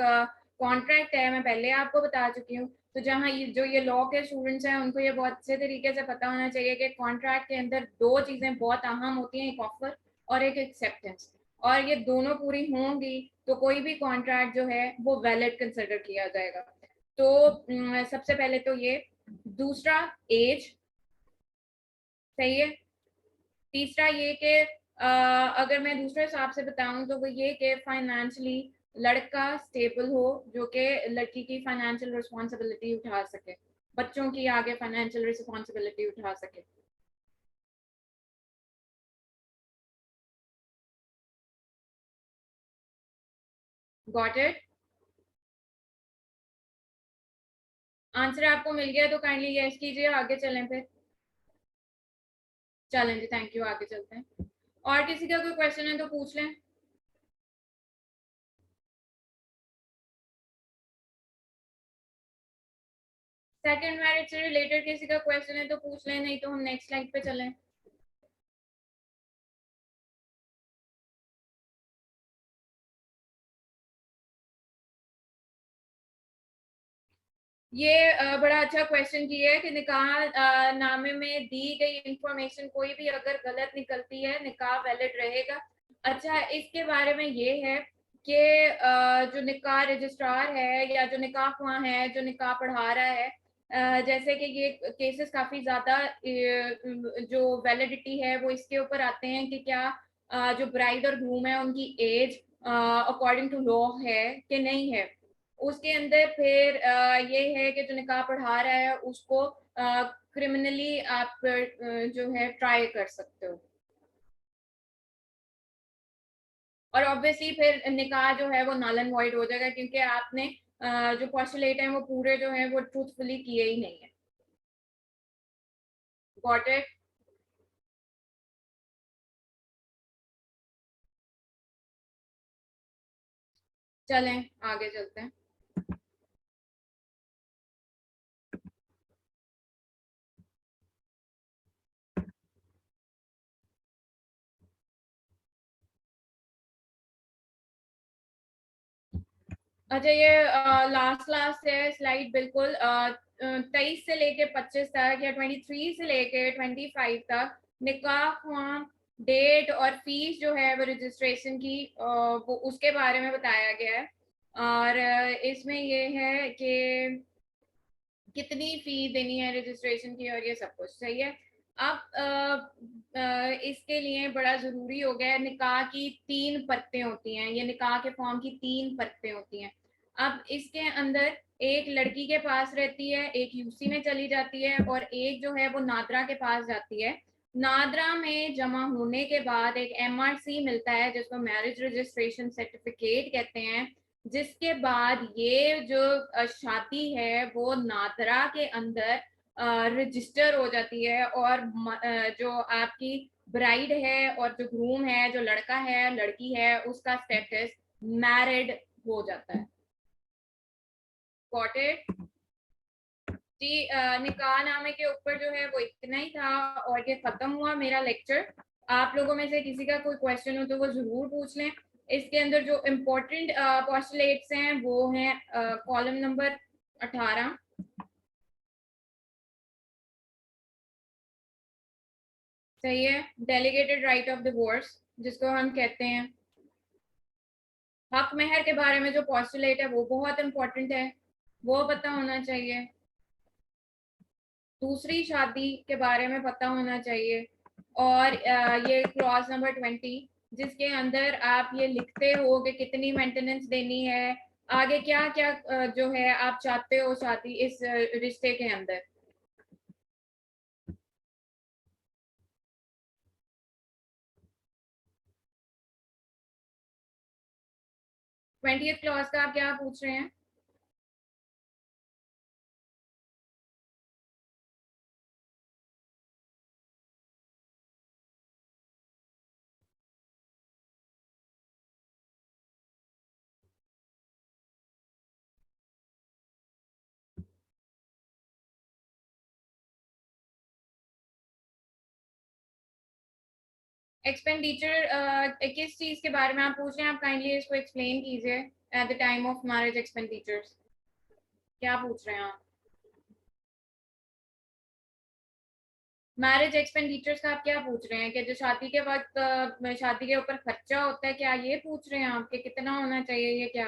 S1: कॉन्ट्रैक्ट है, मैं पहले आपको बता चुकी हूँ। तो जहाँ जो ये लॉ के स्टूडेंट्स हैं उनको ये बहुत अच्छे तरीके से पता होना चाहिए कि कॉन्ट्रैक्ट के अंदर दो चीजें बहुत अहम होती हैं, एक ऑफर और एक एक्सेप्टेंस, और ये दोनों पूरी होंगी तो कोई भी कॉन्ट्रैक्ट जो है वो वैलिड कंसिडर किया जाएगा। तो सबसे पहले तो ये, दूसरा एज, सही है। तीसरा ये कि अगर मैं दूसरे हिसाब से बताऊं तो वो ये कि फाइनेंशियली लड़का स्टेबल हो, जो कि लड़की की फाइनेंशियल रिस्पॉन्सिबिलिटी उठा सके, बच्चों की आगे फाइनेंशियल रिस्पॉन्सिबिलिटी उठा सके। Got it? आंसर आपको मिल गया तो काइंडली यस कीजिए, आगे चलें फिर। चलें जी, थैंक यू, आगे चलते हैं। और किसी का कोई क्वेश्चन है तो पूछ लें। सेकंड मैरिज से रिलेटेड किसी का क्वेश्चन है तो पूछ लें, नहीं तो हम नेक्स्ट स्लाइड पे चलें। ये बड़ा अच्छा क्वेश्चन किया है कि निकाह नामे में दी गई इंफॉर्मेशन कोई भी अगर गलत निकलती है, निकाह वैलिड रहेगा। अच्छा, इसके बारे में ये है कि जो निकाह रजिस्ट्रार है या जो निकाह ख्वाह है, जो निकाह पढ़ा रहा है, जैसे कि ये केसेस काफी ज्यादा जो वैलिडिटी है वो इसके ऊपर आते हैं कि क्या जो ब्राइड और ग्रूम है उनकी एज अकॉर्डिंग टू लॉ है कि नहीं है। उसके अंदर फिर ये है कि जो निकाह पढ़ा रहा है उसको क्रिमिनली आप जो है ट्राई कर सकते हो। और ऑब्वियसली फिर निकाह जो है वो नल एंड वॉइड हो जाएगा, क्योंकि आपने जो पोस्टुलेट है वो पूरे जो है वो ट्रूथफुली किए ही नहीं है। Got it? चलें आगे चलते हैं। अच्छा, ये लास्ट लास्ट है स्लाइड बिल्कुल। 23 से लेके 25 तक या 23 से लेके 25 तक निकाह ख्वाह डेट और फीस जो है वो रजिस्ट्रेशन की वो उसके बारे में बताया गया है। और इसमें ये है कि कितनी फी देनी है रजिस्ट्रेशन की और ये सब कुछ सही है। अब इसके लिए बड़ा जरूरी हो गया है, निकाह की 3 परतें होती हैं, ये निकाह के फॉर्म की 3 परतें होती हैं। अब इसके अंदर एक लड़की के पास रहती है, एक यूसी में चली जाती है और एक जो है वो नादरा के पास जाती है। नादरा में जमा होने के बाद एक एमआरसी मिलता है जिसको मैरिज रजिस्ट्रेशन सर्टिफिकेट कहते हैं, जिसके बाद ये जो शादी है वो नादरा के अंदर रजिस्टर हो जाती है और जो आपकी ब्राइड है और जो ग्रूम है, जो लड़का है लड़की है, उसका स्टेटस मैरिड हो जाता है। Got it? जी, निकाह नामे के ऊपर जो है वो इतना ही था और ये खत्म हुआ मेरा लेक्चर। आप लोगों में से किसी का कोई क्वेश्चन हो तो वो जरूर पूछ लें। इसके अंदर जो इम्पोर्टेंट पोस्टुलेट्स हैं वो हैं कॉलम नंबर 18। सही है, डेलीगेटेड राइट ऑफ डिवोर्स जिसको हम कहते हैं। हक महर के बारे में जो पोस्टुलेट है वो बहुत इंपॉर्टेंट है, वो पता होना चाहिए। दूसरी शादी के बारे में पता होना चाहिए। और ये क्लॉज नंबर 20 जिसके अंदर आप ये लिखते हो कि कितनी मेंटेनेंस देनी है, आगे क्या क्या जो है आप चाहते हो शादी इस रिश्ते के अंदर। 20th क्लॉज का आप क्या पूछ रहे हैं? एक्सपेंडिचर किस चीज के बारे में आप पूछ रहे हैं? आप काइंडली इसको एक्सप्लेन कीजिए। At the time of marriage expenditures क्या पूछ रहे हैं आप? मैरिज एक्सपेंडिचर्स का आप क्या पूछ रहे हैं कि जो शादी के वक्त शादी के ऊपर खर्चा होता है, क्या ये पूछ रहे हैं आप कि कितना होना चाहिए ये क्या?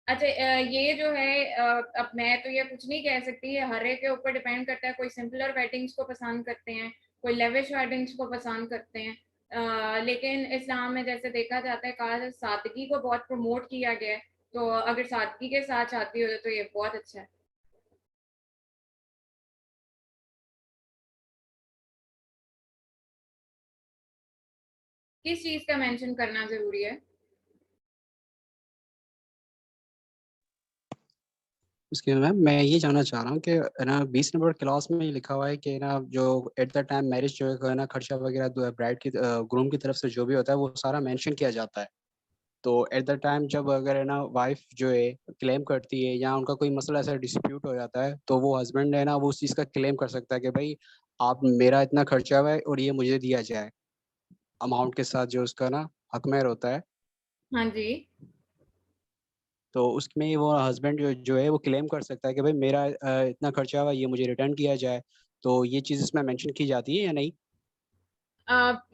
S1: अच्छा, ये जो है अब मैं तो ये कुछ नहीं कह सकती, है हर एक के ऊपर डिपेंड करता है। कोई सिंपलर वेडिंग्स को पसंद करते हैं, कोई लेविश वेडिंग्स को पसंद करते हैं। लेकिन इस्लाम में जैसे देखा जाता है, कहा जाता है सादगी को बहुत प्रमोट किया गया है। तो अगर सादगी के साथ शादी हो तो ये बहुत अच्छा है। किस चीज का मेंशन करना जरूरी है?
S3: इसके मैम मैं ये जानना चाह रहा हूँ कि ना 20 नंबर क्लास में ये लिखा हुआ है कि ना जो एट द टाइम मैरिज जो है ना खर्चा वगैरह ब्राइड की ग्रूम की तरफ से जो भी होता है वो सारा मेंशन किया जाता है। तो एट द टाइम जब अगर है ना वाइफ जो है क्लेम करती है या उनका कोई मसला ऐसा डिस्प्यूट हो जाता है तो वो हस्बैंड है ना वो उस चीज़ का क्लेम कर सकता है कि भाई आप मेरा इतना खर्चा हुआ है और ये मुझे दिया जाए, अमाउंट के साथ जो उसका ना हक मेहर होता है।
S1: हाँ जी।
S3: तो उसमें वो हस्बैंड जो है वो क्लेम कर सकता है कि भाई मेरा इतना खर्चा हुआ ये मुझे रिटर्न किया जाए। तो ये चीज़ इसमें मेंशन की जाती है या नहीं?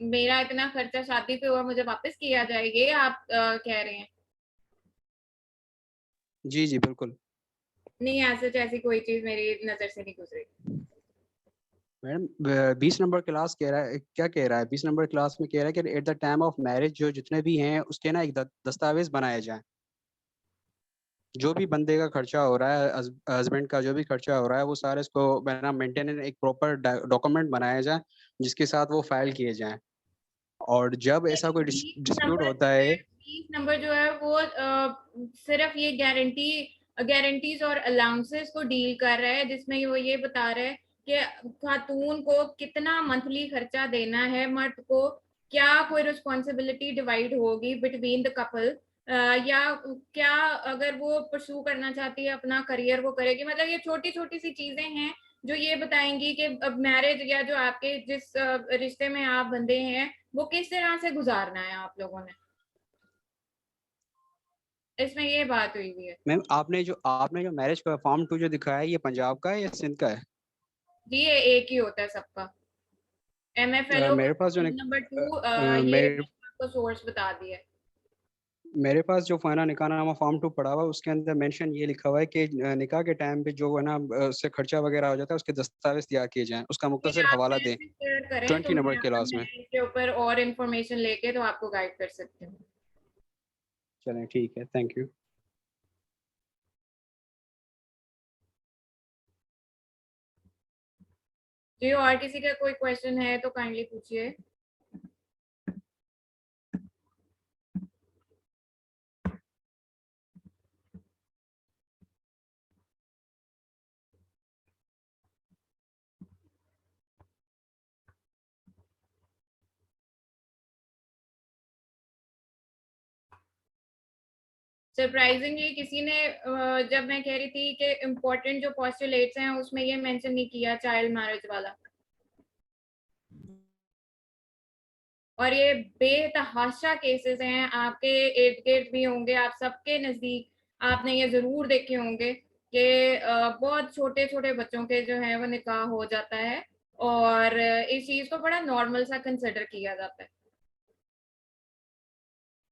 S1: मेरा इतना खर्चा शादी पे हुआ मुझे वापस किया जाए, ये आप कह रहे हैं?
S3: जी जी बिल्कुल।
S1: नहीं, ऐसी कोई चीज मेरी नजर से नहीं गुजरी।
S3: मैडम 20 नंबर क्लास कह रहा है, क्या कह रहा है 20 नंबर क्लास में कह रहा है कि at the time of marriage जो जितने भी हैं उसके ना एक दस्तावेज बनाए जाएं। जो भी बंदे का खर्चा हो रहा है, हस्बैंड का जो भी खर्चा हो रहा है वो सारे इसको ना मेंटेन एक प्रॉपर डॉक्यूमेंट बनाया जाए जिसके साथ वो फाइल किए जाएं। और जब ऐसा कोई
S1: 20 नंबर
S3: डिस्प्यूट
S1: जो
S3: होता
S1: है,
S3: है।
S1: 20 नंबर जो है वो सिर्फ ये गारंटीज और अलाउंसेस को डील कर रहा है, जिसमें वो ये बता रहा है कि खातून को कितना मंथली खर्चा देना है, मर्द को क्या कोई रिस्पॉन्सिबिलिटी डिवाइड होगी बिटवीन द कपल, या क्या अगर वो परसू करना चाहती है अपना करियर वो करेगी। मतलब ये छोटी छोटी सी चीजें हैं जो ये बताएंगी कि मैरिज या जो आपके जिस रिश्ते में आप बंधे हैं वो किस तरह से गुजारना है आप लोगों ने। इसमें ये बात हुई हुई है।
S3: मैम आपने जो मैरिज का फॉर्म 2 जो दिखाया है ये पंजाब का है या सिंध का है?
S1: जी, ये एक ही होता है सबका। MFLO
S3: मेरे पास जो
S1: नंबर 2, ये
S3: मेरे
S1: मैंने आपको सोर्स बता दिया है।
S3: मेरे पास जो फाना निकाह नामा फॉर्म 2 पड़ा हुआ है उसके अंदर मेंशन ये लिखा हुआ है कि निकाह के टाइम पे जो है ना उससे खर्चा वगैरह हो जाता है उसके दस्तावेज तैयार किए जाएं, उसका
S1: फिर
S3: मुख्तसर
S1: आप
S3: हवाला
S1: मेरे
S3: दें।
S1: से शेयर करें तो
S3: 20 नंबर क्लास
S1: मैं
S3: में।
S1: इसके ऊपर और इंफॉर्मेशन लेके तो आपको गाइड कर सकती हूँ।
S3: चलें ठीक है, थैंक यू।
S1: जी, और किसी का कोई क्वेश्चन है तो काइंडली पूछिए। सरप्राइजिंगली किसी ने जब मैं कह रही थी कि इम्पोर्टेंट जो पॉस्टुलेट्स हैं उसमें ये मेंशन नहीं किया चाइल्ड मैरिज वाला। और ये बेतहाशा केसेस हैं, आपके इर्द गिर्द भी होंगे, आप सबके नजदीक आपने ये जरूर देखे होंगे कि बहुत छोटे छोटे बच्चों के जो है वो निकाह हो जाता है और इस चीज को बड़ा नॉर्मल सा कंसिडर किया जाता है।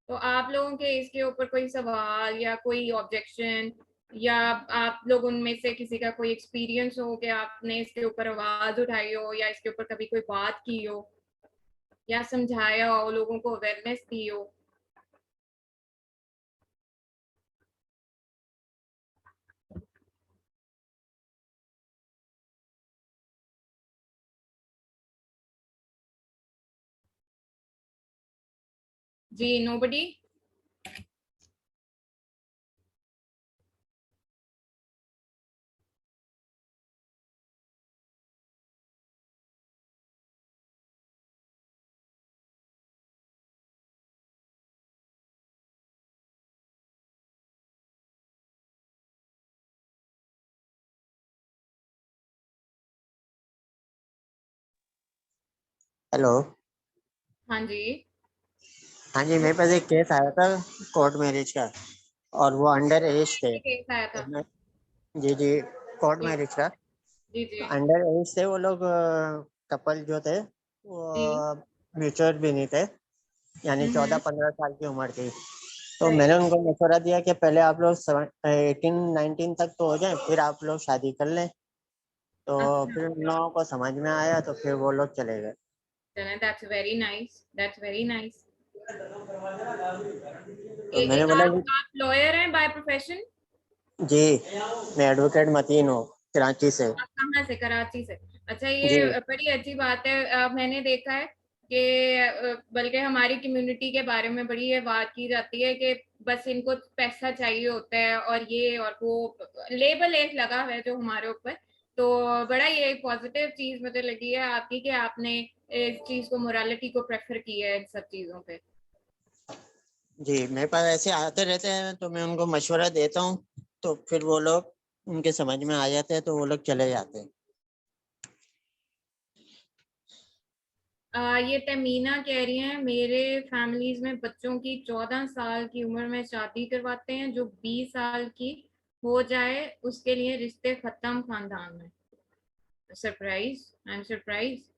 S1: तो आप लोगों के इसके ऊपर कोई सवाल या कोई ऑब्जेक्शन, या आप लोग उनमें से किसी का कोई एक्सपीरियंस हो कि आपने इसके ऊपर आवाज उठाई हो या इसके ऊपर कभी कोई बात की हो या समझाया हो, लोगों को अवेयरनेस दी हो? जी, नोबडी?
S4: हेलो।
S1: हाँ जी।
S4: हाँ जी, मेरे पास एक केस आया था कोर्ट मैरिज का, और वो अंडर एज थे।
S1: ये केस आया
S4: तो
S1: था?
S4: जी जी, कोर्ट
S1: जी
S4: मैरिज का।
S1: जी जी।
S4: तो अंडर एज थे वो लोग, कपल जो थे वो
S1: जी,
S4: मेच्योर भी नहीं थे, यानी
S1: हम्म।
S4: 14-15 साल की उम्र थी। तो
S1: सही।
S4: मैंने उनको मशवरा दिया कि पहले आप लोग 18-19 तक तो हो जाए, फिर आप लोग शादी कर लें। तो
S1: अच्छा,
S4: फिर उन लोगों को समझ में आया तो फिर वो लोग चले गए।
S1: चलें, that's very nice, that's very nice.
S4: तो मैंने बोला
S1: आप लॉयर हैं बाय प्रोफेशन?
S4: जी, मैं एडवोकेट मतीन हूँ, कराची से।
S1: आप कहाँ से? कराची से? अच्छा,
S4: जी
S1: ये बड़ी अच्छी बात है। मैंने देखा है कि बल्कि हमारी कम्युनिटी के बारे में बड़ी ये बात की जाती है कि बस इनको पैसा चाहिए होता है और ये और वो लेबल एक लगा हुआ है जो हमारे ऊपर। तो बड़ा ये पॉजिटिव चीज मुझे लगी है आपकी कि आपने इस चीज को, मोरालिटी को प्रेफर किया है इन सब चीजों पे।
S4: जी, मेरे पास ऐसे आते रहते हैं तो मैं उनको मशवरा देता हूँ, तो फिर वो लोग उनके समझ में आ जाते हैं तो वो लोग चले जाते हैं।
S1: ये तमीना कह रही हैं मेरे फैमिलीज में बच्चों की 14 साल की उम्र में शादी करवाते हैं, जो 20 साल की हो जाए उसके लिए रिश्ते खत्म खानदान में। Surprise, I am surprise.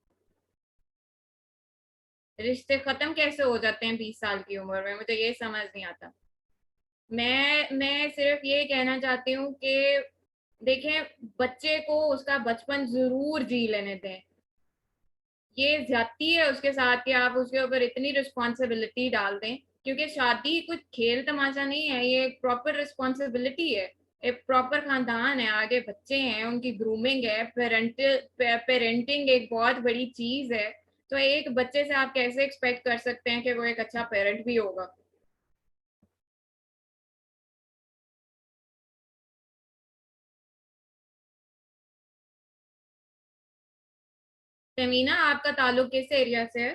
S1: रिश्ते खत्म कैसे हो जाते हैं 20 साल की उम्र में? मुझे ये समझ नहीं आता। मैं सिर्फ ये कहना चाहती हूँ कि देखें, बच्चे को उसका बचपन जरूर जी लेने दें। ये ज्यादती है उसके साथ कि आप उसके ऊपर इतनी रिस्पॉन्सिबिलिटी डाल दें, क्योंकि शादी कुछ खेल तमाशा नहीं है, ये एक प्रॉपर रिस्पॉन्सिबिलिटी है। एक प्रॉपर खानदान है, आगे बच्चे हैं, उनकी ग्रूमिंग है, पेरेंटिंग एक बहुत बड़ी चीज है। तो एक बच्चे से आप कैसे एक्सपेक्ट कर सकते हैं कि वो एक अच्छा पेरेंट भी होगा? तमीना, आपका ताल्लुक किस एरिया से है?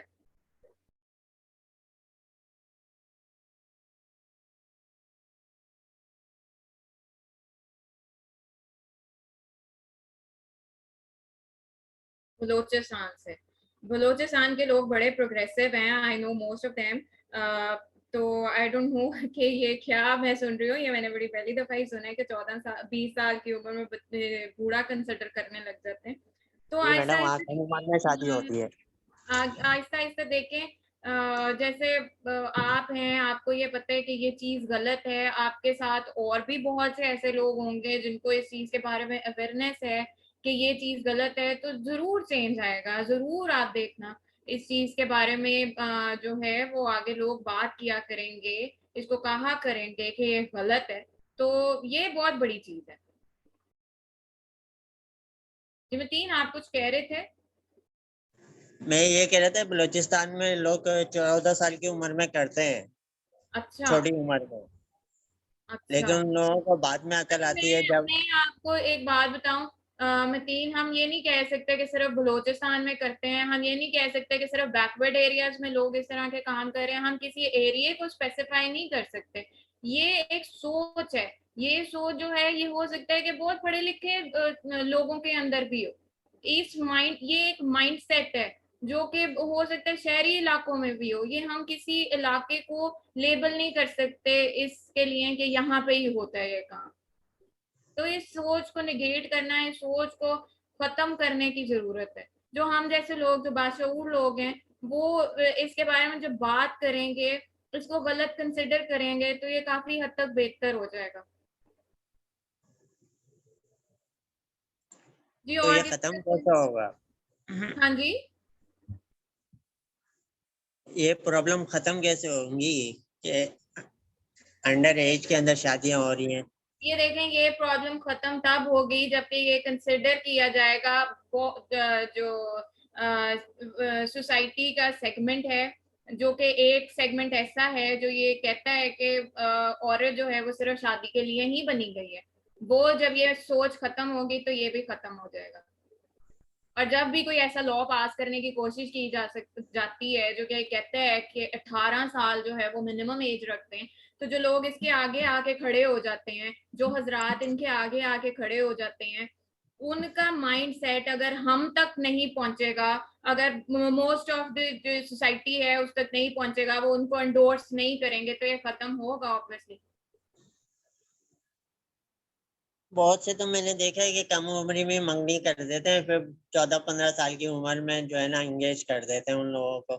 S1: बलोचिस्तान से। बलोचिस्तान के लोग बड़े प्रोग्रेसिव हैं, I know most of them. तो आई डोंट नो कि ये क्या मैं सुन रही हूँ, ये मैंने बड़ी पहली दफा ही सुना है कि 14 साल 20 साल की उम्र में बच्चे बूढ़ा कंसिडर करने लग जाते हैं। तो
S4: जी
S1: आहिस्ता
S4: मैडम, वहाँ
S1: आहिस्ता
S4: कम उम्र में शादी
S1: देखें,
S4: होती है।
S1: आहिस्ता आहिस्ता देखें। जैसे आप हैं, आपको ये पता है कि ये चीज गलत है, आपके साथ और भी बहुत से ऐसे लोग होंगे जिनको इस चीज के बारे में अवेयरनेस है कि ये चीज गलत है, तो जरूर चेंज आएगा, जरूर। आप देखना इस चीज के बारे में जो है वो आगे लोग बात किया करेंगे, इसको कहा करेंगे कि ये गलत है। तो ये बहुत बड़ी चीज है। जिमतीन, आप कुछ कह रहे थे?
S4: मैं ये कह रहा था, बलूचिस्तान में लोग 14 साल की उम्र में करते हैं,
S1: अच्छा।
S4: छोटी उम्र में।
S1: अच्छा।
S4: लेकिन उन लोगों को बाद में अकल आती है जब।
S1: मैं आपको एक बात बताऊं, मतीन, हम ये नहीं कह सकते कि सिर्फ बलूचिस्तान में करते हैं, हम ये नहीं कह सकते कि सिर्फ बैकवर्ड एरियाज में लोग इस तरह के काम कर रहे हैं, हम किसी एरिया को स्पेसिफाई नहीं कर सकते। ये एक सोच है। ये सोच जो है ये हो सकता है कि बहुत पढ़े लिखे लोगों के अंदर भी हो। इस माइंड ये एक माइंड सेट है जो कि हो सकता है शहरी इलाकों में भी हो। ये हम किसी इलाके को लेबल नहीं कर सकते इसके लिए कि यहाँ पे ही होता है ये काम। तो इस सोच को निगेट करना है, इस सोच को खत्म करने की जरूरत है। जो हम जैसे लोग, जो बाशऊर लोग हैं, वो इसके बारे में जब बात करेंगे, इसको गलत कंसिडर करेंगे, तो ये काफी हद तक बेहतर हो जाएगा। जी,
S4: तो
S1: और
S4: ये खत्म कैसे होगा?
S1: हाँ जी।
S4: ये प्रॉब्लम खत्म कैसे होंगी कि अंडर एज के अंदर शादियां हो रही हैं?
S1: ये देखें, ये प्रॉब्लम खत्म तब होगी जबकि ये कंसिडर किया जाएगा वो जो सोसाइटी का सेगमेंट है, जो कि एक सेगमेंट ऐसा है जो ये कहता है कि औरत जो है वो सिर्फ शादी के लिए ही बनी गई है। वो जब ये सोच खत्म होगी तो ये भी खत्म हो जाएगा। और जब भी कोई ऐसा लॉ पास करने की कोशिश की जाती है जो कि कहता है कि 18 साल जो है वो मिनिमम एज रखते हैं, तो जो लोग इसके आगे आके खड़े हो जाते हैं, जो हजरात इनके आगे आके खड़े हो जाते हैं, उनका माइंड सेट अगर हम तक नहीं पहुंचेगा, अगर मोस्ट ऑफ द जो सोसाइटी है उस तक नहीं पहुंचेगा, वो उनको एंडोर्स नहीं करेंगे, तो ये खत्म होगा ऑब्वियसली।
S4: बहुत से तो मैंने देखा है कि कम उम्र में मंगनी कर देते हैं, फिर 14-15 साल की उम्र में जो है ना एंगेज कर देते हैं उन लोगों को।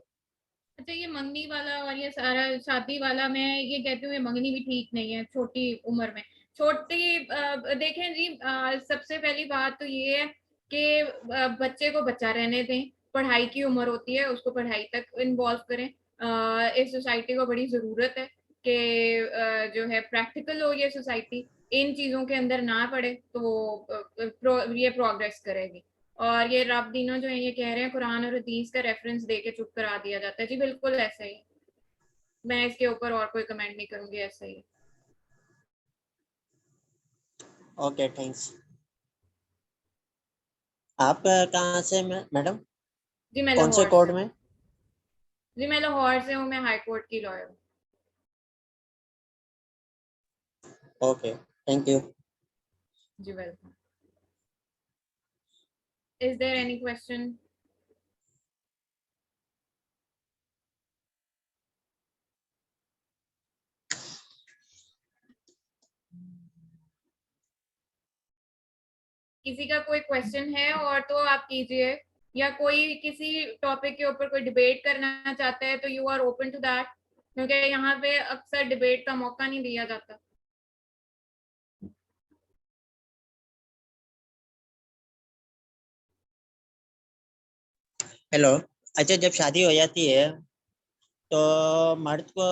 S1: अच्छा, ये मंगनी वाला और ये सारा शादी वाला, मैं ये कहती हूँ ये मंगनी भी ठीक नहीं है छोटी उम्र में। छोटी देखें जी, सबसे पहली बात तो ये है कि बच्चे को बच्चा रहने दें। पढ़ाई की उम्र होती है, उसको पढ़ाई तक इन्वॉल्व करें। इस सोसाइटी को बड़ी जरूरत है कि जो है प्रैक्टिकल हो ये सोसाइटी, इन चीजों के अंदर ना पड़े तो ये प्रोग्रेस करेगी। और ये रब दीनों जो है ये कह रहे हैं कुरान और हदीस का रेफरेंस दे के चुप करा दिया जाता है। जी बिल्कुल ऐसा ही, मैं इसके ऊपर और कोई कमेंट नहीं करूंगी, ऐसा ही।
S4: Okay thanks. आप कहाँ से मैडम?
S1: जी मैं
S4: कौन से
S1: लाहौर
S4: कोर्ट
S1: से।
S4: में?
S1: जी मैं लाहौर से हूँ, मैं हाई कोर्ट की लॉयर हूँ।
S4: Okay thank you.
S1: जी welcome. Is there any question? किसी का कोई क्वेश्चन है और तो आप कीजिए, या कोई किसी टॉपिक के ऊपर कोई डिबेट करना चाहता है तो you are open to that, क्योंकि यहाँ पे अक्सर डिबेट का मौका नहीं दिया जाता।
S4: हेलो। अच्छा, जब शादी हो जाती है तो मर्द को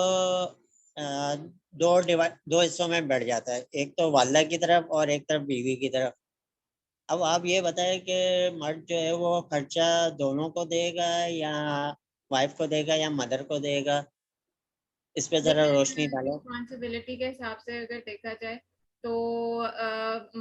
S4: दो हिस्सों में बढ़ जाता है, एक तो वालदा की तरफ और एक तरफ बीवी की तरफ। अब आप ये बताएं कि मर्द जो है वो खर्चा दोनों को देगा या वाइफ को देगा या मदर को देगा, इस पे जरा रोशनी
S1: देखिए
S4: डालो।
S1: रिस्पॉन्सिबिलिटी के हिसाब से अगर देखा जाए तो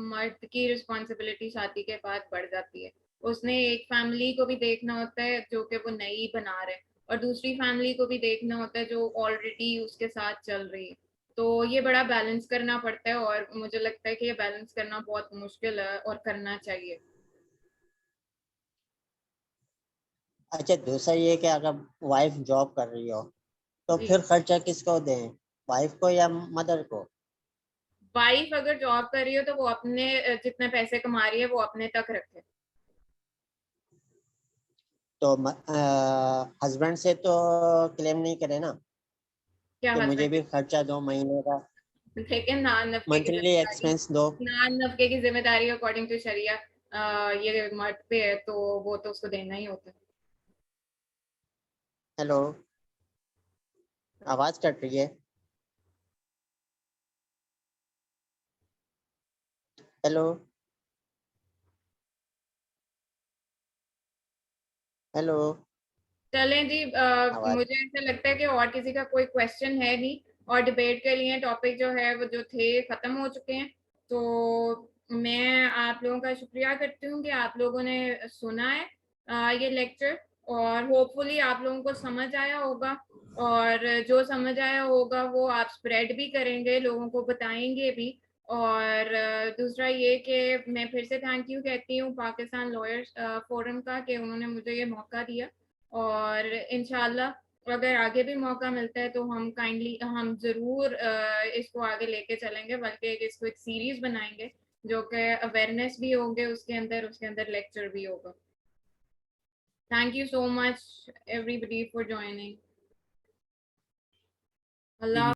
S1: मर्द की रिस्पॉन्सिबिलिटी शादी के बाद बढ़ जाती है। उसने एक फैमिली को भी देखना होता है जो कि वो नई बना रहे, और दूसरी फैमिली को भी देखना होता है जो ऑलरेडी उसके साथ चल रही है। तो ये बड़ा बैलेंस करना पड़ता है, और मुझे लगता है कि ये बैलेंस करना बहुत मुश्किल है और करना चाहिए।
S4: अच्छा, दूसरा ये कि अगर वाइफ जॉब कर रही हो तो
S1: जी,
S4: फिर खर्चा किसको दें, वाइफ को या मदर को?
S1: वाइफ अगर जॉब कर रही हो तो वो अपने जितने पैसे कमा रही है वो अपने तक रखे।
S4: तो हस्बैंड से तो क्लेम नहीं करे ना
S1: क्या
S4: कि मुझे
S1: हस्बैंड?
S4: भी खर्चा दो महीने का,
S1: लेकिन नान नफके की
S4: मंथली
S1: जिम्मेदारी,
S4: एक्सपेंस दो।
S1: नान नफके की जिम्मेदारी अकॉर्डिंग टू शरिया ये मर्द पे है, तो वो तो उसको देना ही होता है।
S4: हेलो, आवाज कट रही है। हेलो। हेलो।
S1: चलें जी,
S4: आवाज।
S1: मुझे ऐसा लगता है कि और किसी का कोई क्वेश्चन है नहीं, और डिबेट के लिए टॉपिक जो है वो जो थे खत्म हो चुके हैं। तो मैं आप लोगों का शुक्रिया करती हूँ कि आप लोगों ने सुना है ये लेक्चर, और होपफुली आप लोगों को समझ आया होगा, और जो समझ आया होगा वो आप स्प्रेड भी करेंगे, लोगों को बताएंगे भी। और दूसरा ये कि मैं फिर से थैंक यू कहती हूँ पाकिस्तान लॉयर्स फोरम का, कि उन्होंने मुझे ये मौका दिया। और इंशाल्लाह अगर आगे भी मौका मिलता है तो हम जरूर इसको आगे लेके चलेंगे, बल्कि इसको एक सीरीज बनाएंगे जो कि अवेयरनेस भी होंगे उसके अंदर लेक्चर भी होगा। Thank you so much everybody for joining. Allah